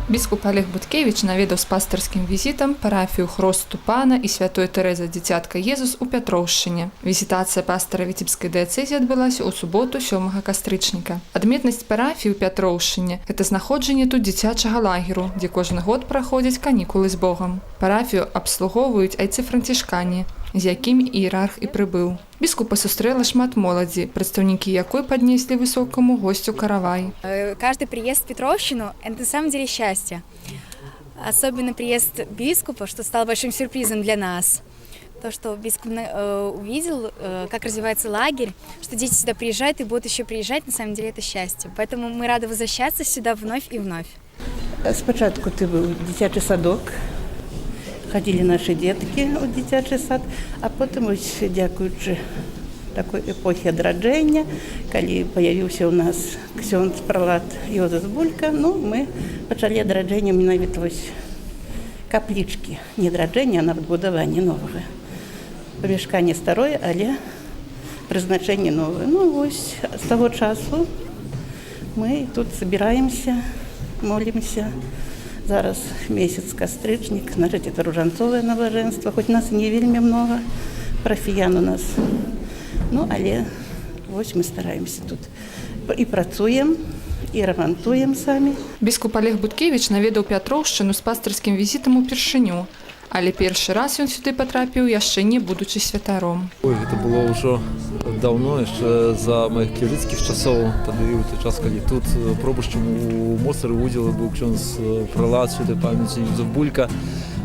Біскуп Олег Буткевич наведаў з пастырскім візітам парафію Хросту Пана і святой Тэрэзы Дзіцятка Езус у Пятроўшчыне. Візітацыя пастара Віцебскай дыяцэзі адбылася ў суботу 7 кастрычніка. Адметнасць парафіі ў Пятроўшчыне – гэта знаходжанне тут дзіцячага лагеру, дзе кожны год праходзяць канікулы з Богам. Парафію абслугоўваюць айцы-францішкане, з якімі іерарх і прыбыў. Біскупа сустрэла шмат моладзі, прадстаўнікі якой паднеслі высокаму госцю каравай. Каждый приезд в Петровщину – это на самом деле счастье. Особенно приезд бискупа, что стало большим сюрпризом для нас. То, что бискуп увидел, как развивается лагерь, что дети сюда приезжают и будут еще приезжать, на самом деле это счастье. Поэтому мы рады возвращаться сюда вновь и вновь. Спочатку це був дитячий садок. Ходили наші дітки у дитячий сад, а потім, ось, дякуючи такої епохи одродження, коли з'явився у нас ксьондз прилад Йозеф Булька, ми почали одродження навіть ось каплички. Не одродження, а відбудування нового. Помешкання старое, але призначення нове. Ось з того часу ми тут збираємося, молимося. Зараз месяц кастрычник, значит, это ружанцовое набоженство, хоть нас не вельми много, парафіян у нас, але ось ми стараємося тут. І працюємо, і ремонтуємо самі. Біскуп Олег Буткевич наведаў Пятроўшчыну з пастырскім візітам упершыню, але першы раз ён сюды патрапіў яшчэ не будучы святаром. Гэта было ўжо давно, яшчэ за моих клірыцкіх часоў, тады ў той час, калі тут пробушчым у Моцары удзелы быў ксёндз прылад святой памяці Йозеф Булька.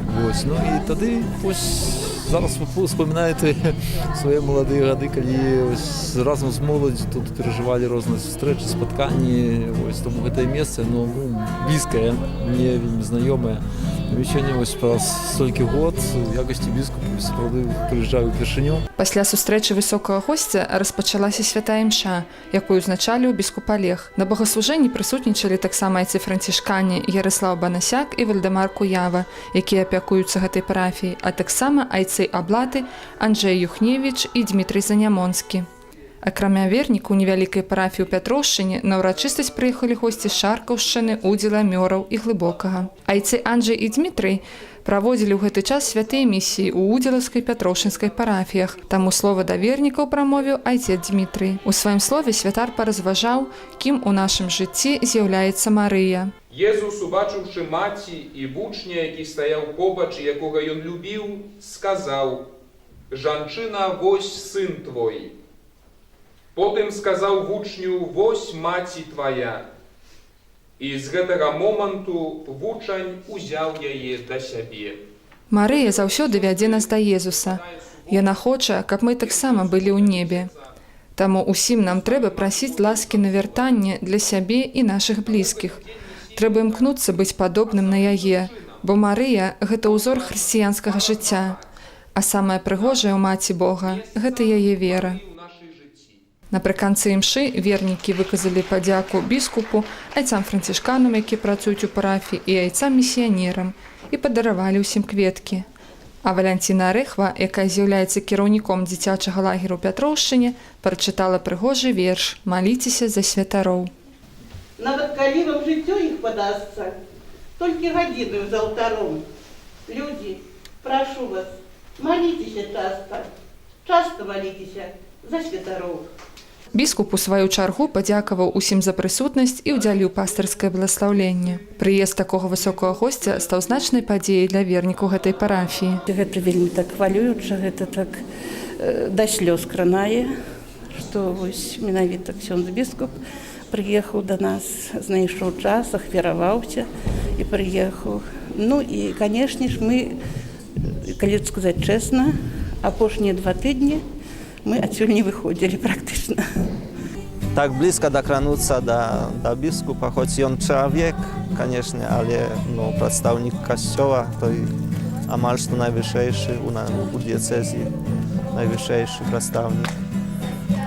І тады зараз успамінаю свае маладыя гады, калі разам з моладзю тут перажывалі розныя сустрэчы, спатканні, тому гэтае месца блізкае, мне вельмі знаёмае. Сёння праз столькі год у якасці біскупа сапраўды прыязджаю упершыню. Пасля сустрэчы высокага госця распачалася святая імша, якую ўзначаліў біскуп Олег. На богаслужэнні прысутнічалі таксама айцы-францішкане Ярыслаў Банасяк і Вальдэмар Куява, якія апякуюцца гэтай парафіяй, а таксама айцы Аблаты Анджэй Юхневіч і Дмітрый Занямонскі. Акрамя верніку, у невялікай парафіі ў Пятроўшчыне на ўрачыстасць прыехалі госці з Шаркаўшчыны, Удзіла, Мёраў і Глыбокага. Айцы Анджэй і Дмітрый праводзілі ў гэты час святыя місіі ў Удзілаўскай, Пятроўшчынскай парафіях. Таму слова да вернікаў прамовіў айцец Дмітрый. У сваім слове святар паразважаў, кім у нашым жыцці з'яўляецца Марыя. Езус, убачыўшы маці і вучня, які стаяў побач, якога ён любіў, сказаў: «Жанчына, вось сын твой». Потым сказаў вучню: «Вось маці твая». І з гэтага моманту вучань узяў яе да сябе. Марыя заўсёды вядзе нас да Езуса. Яна хоча, каб мы таксама былі ў небе. Таму усім нам трэба прасіць ласкі на вяртанне для сябе і нашых блізкіх. Трэба імкнуцца быць падобным на яе, бо Марыя – гэта ўзор хрысціянскага жыцця. А самае прыгожае ў Маці Бога – гэта яе вера. Напрыканцы імшы вернікі выказалі падзяку біскупу, айцам-францішканам, які працуюць у парафіі, і айцам-місіянерам, і падаравалі ўсім кветкі. А Валянціна Арэхва, якая з'яўляецца кіраўніком дзіцячага лагеру ў Пятроўшчыне, прачытала прыгожы верш «Маліцеся за святароў». Нават калі вам жыццё іх падасца, толькі гадзіны за алтаром. Людзі, прашу вас, маліцеся часта маліцеся за святароў. Біскуп у сваю чаргу падзякаваў усім за прысутнасць і ўдзяліў пастырскае бласлаўленне. Прыезд такога высокага госця стаў значнай падзеяй для вернікаў гэтай парафіі. Гэта вельмі так хвалююча, гэта так да слёз кранае, што вось менавіта ксёндз біскуп прыехаў да нас, знайшоў час, ахвяраваўся і прыехаў. І, канешне ж, мы, калі сказаць чэсна, апошнія 2 тыдні мы адсюль не выходзілі практычна. Так блізка дакрануцца да біскупа, хоць ён чалавек, канешне, але прадстаўнік касцёла, той амаль што найвышэйшы у дыяцэзі, найвышэйшы прадстаўнік.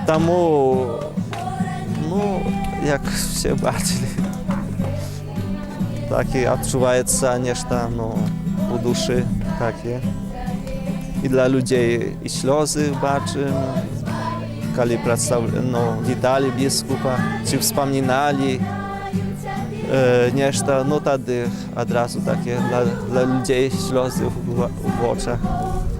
Таму, як все бачылі, так і адчуваецца нешта у душы таке. І для людзей і слёзы бачым, калі віталі біскупа, ці вспаміналі нешта, ну тады адразу такі для людзей слёзы ў вочах.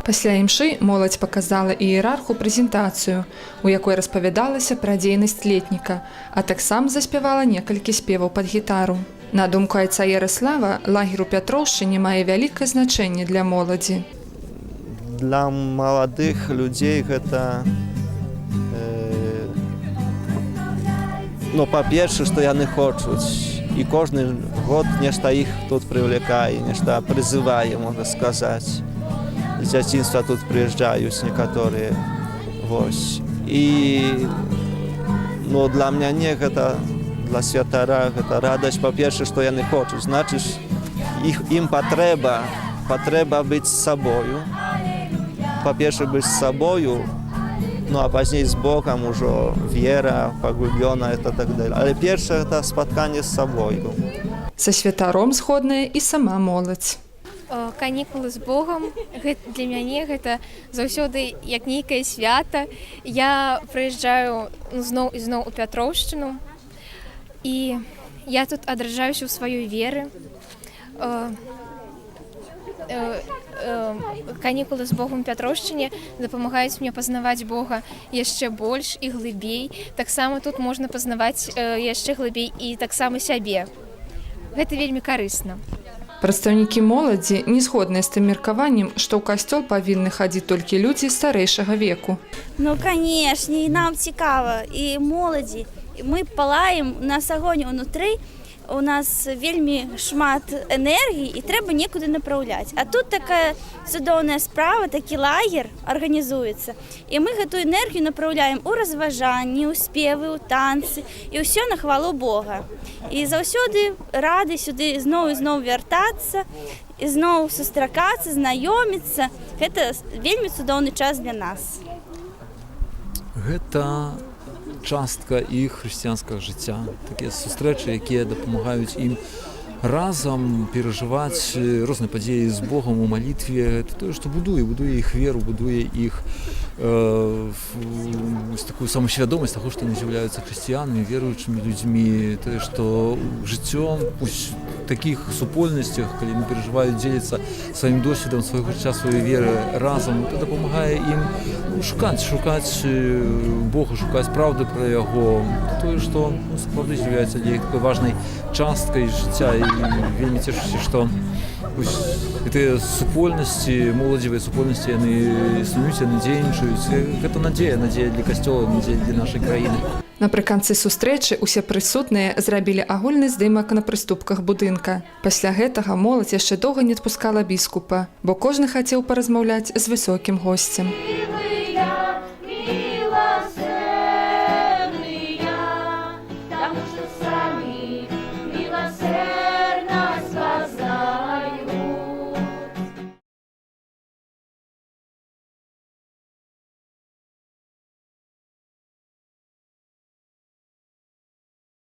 Пасля імшы моладзь паказала іерарху прэзентацыю, у якой распавядалася пра дзейнасць летніка, а таксама заспявала некалькі спеваў пад гітару. На думку айца Яраслава, лагер у Пятроўшчыне мае вялікае значэнне для моладзі. Для маладых людзей гэта ну, па-першае, што яны хочуць. І кожны год нешта іх тут прывлекае, нешта прызывае, можна сказаць. З дзяцінства тут прыязджаюць некаторыя. Вось. І ну, для мяне гэта, для святара, гэта радасць, па-першае, што яны хочуць. Значыць, ім патрэба быць з сабою. Па-першае, быць з сабою, ну а пазней з Богом ужо вера паглублёна, это так далее. Але першае это спатканне з сабою. Са святаром згодная і сама моладзь. Канікулы з Богом для мяне гэта заўсёды як нейкае свята. Я прыязджаю зноў і зноў у Пятроўшчыну, і я тут адраджаюся ў сваёй веры. Канікулы з Богом у Пятроўшчыне дапамагаюць мне пазнаваць Бога яшчэ больш і глыбей. Таксама тут можна пазнаваць яшчэ глыбей і таксама сябе. Гэта вельмі карысна. Прадстаўнікі моладзі не згодныя з тым меркаваннем, што ў касцёл павінны хадзіць толькі людзі старэйшага веку. Ну, канешне, і нам цікава, і моладзі. Мы палаем, у нас агонь унутры, у нас вельмі шмат энергіі і трэба некуды направляць. А тут такая цудоўная справа, такі лагер арганізуецца. І мы гэту энергію направляем у разважанні, у спевы, у танцы, і ўсё на хвалу Бога. І заўсёды рады сюды зноў і зноў вяртацца, і зноў сустракацца, знаёміцца. Гэта вельмі цудоўны час для нас. Гэта частка іх хрысціянскага жыцця, такія сустрэчы, якія дапамагаюць ім разам перажываць розныя падзеі з Богом у малітве. Это тое, што будуе іх веру, будуе іх такую самасвядомасць таго, што яны з'яўляюцца хрысціянамі, веруючымі людзьмі. Тое, што жыццём у такіх супольнасцях, калі яны перажываюць, дзеляцца сваім досведам свайго жыцця, сваёй веры разам, это дапамагае ім шукаць Бога, шукаць праўды пра яго. Тое, што сапраўды з'яўляецца для іх такой важнай часткай жыцця, і вельмі цешуся, што гэтыя супольнасці, моладзевыя супольнасці, яны існуюць, яны дзейнічаюць. Гэта надзея для касцёла, надзея для нашай краіны. Напрыканцы сустрэчы ўсе прысутныя зрабілі агульны здымак на прыступках будынка. Пасля гэтага моладзь яшчэ доўга не адпускала біскупа, бо кожны хацеў паразмаўляць з высокім госцем.